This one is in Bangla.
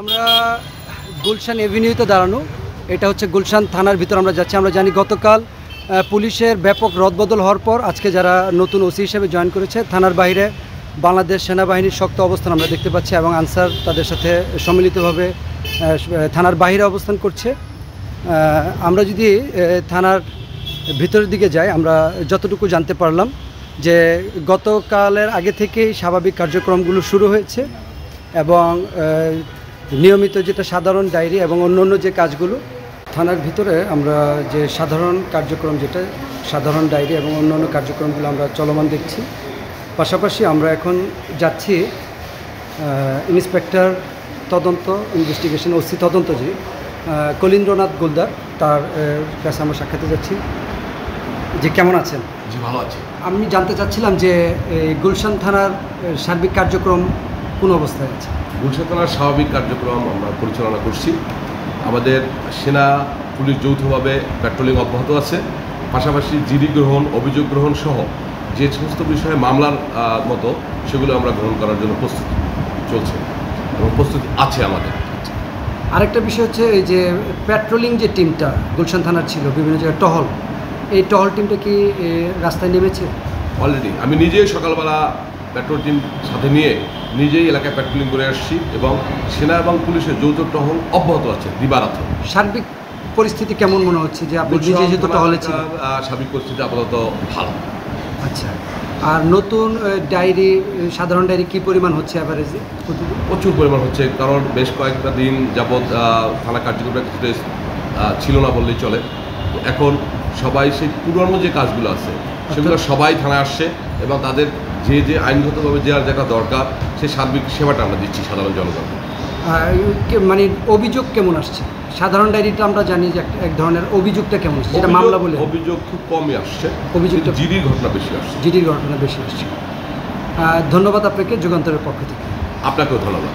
আমরা গুলশান এভিনিউতে দাঁড়ানো। এটা হচ্ছে গুলশান থানার ভিতর আমরা যাচ্ছি। আমরা জানি গতকাল পুলিশের ব্যাপক রদবদল হওয়ার পর আজকে যারা নতুন ওসি হিসেবে জয়েন করেছে, থানার বাইরে বাংলাদেশ সেনাবাহিনীর শক্ত অবস্থান আমরা দেখতে পাচ্ছি এবং আনসার তাদের সাথে সম্মিলিতভাবে থানার বাইরে অবস্থান করছে। আমরা যদি থানার ভিতরের দিকে যাই, আমরা যতটুকু জানতে পারলাম যে গতকালের আগে থেকেই স্বাভাবিক কার্যক্রমগুলো শুরু হয়েছে এবং নিয়মিত যেটা সাধারণ ডায়েরি এবং অন্য যে কাজগুলো থানার ভিতরে আমরা যে সাধারণ কার্যক্রম, যেটা সাধারণ ডায়েরি এবং অন্য কার্যক্রমগুলো আমরা চলমান দেখছি। পাশাপাশি আমরা এখন যাচ্ছি ইন্সপেক্টর তদন্ত ইনভেস্টিগেশন ওসি তদন্ত যে কলীন্দ্রনাথ গোলদার, তার কাছে আমরা সাক্ষাতে যাচ্ছি। যে কেমন আছেন? জি, ভালো আছি। আমি জানতে চাচ্ছিলাম যে গুলশান থানার সার্বিক কার্যক্রম কোন অবস্থায় আছে? গুলশান থানার স্বাভাবিক কার্যক্রম আমরা পরিচালনা করছি। আমাদের সেনা পুলিশ যৌথভাবে প্যাট্রোলিং অব্যাহত আছে। পাশাপাশি জিডি গ্রহণ, অভিযোগ গ্রহণ সহ যে সমস্ত বিষয়ে মামলার মতো সেগুলো আমরা গ্রহণ করার জন্য প্রস্তুতি চলছে এবং প্রস্তুতি আছে আমাদের। আরেকটা বিষয় হচ্ছে এই যে প্যাট্রোলিং যে টিমটা গুলশান থানার ছিল, বিভিন্ন জায়গায় টহল, এই টহল টিমটা কি রাস্তায় নেমেছে? অলরেডি আমি নিজেই সকালবেলা পেট্রোল টিম সাথে নিয়ে নিজেই এলাকায় প্যাট্রোলিং করে আসছি এবং সেনা এবং পুলিশের যৌথ টহল অব্যাহত আছে দিবারাত্র। সার্বিক পরিস্থিতি কেমন মনে হচ্ছে যে আপনি নিজে যেহেতু টহলে ছিলেন? সার্বিক পরিস্থিতি আপাতত ভালো। আচ্ছা, আর নতুন ডায়েরি, সাধারণ ডায়েরি কি পরিমাণ হচ্ছে অ্যাভারেজে? প্রচুর পরিমাণ হচ্ছে, কারণ বেশ কয়েকটা দিন যাবৎ থানা কার্যক্রম ছিল না বললেই চলে। এখন সবাই সেই পুরনো যে কাজগুলো আছে সেগুলো সবাই থানায় আসছে এবং তাদের যে আইনগতভাবে যেটা দরকার সেই সার্বিক সেবাটা আমরা দিচ্ছি সাধারণ জনগণকে। মানে অভিযোগ কেমন আসছে? সাধারণ ডায়েরিটা আমরা জানি যে এক ধরনের, অভিযোগটা কেমন আসছে? যেটা মামলা বলে অভিযোগ খুব কমই আসছে, অভিযোগটা জিডির ঘটনা বেশি আসছে। জিডির ঘটনা বেশি আসছে। ধন্যবাদ আপনাকে যুগান্তরের পক্ষ থেকে। আপনাকেও ধন্যবাদ।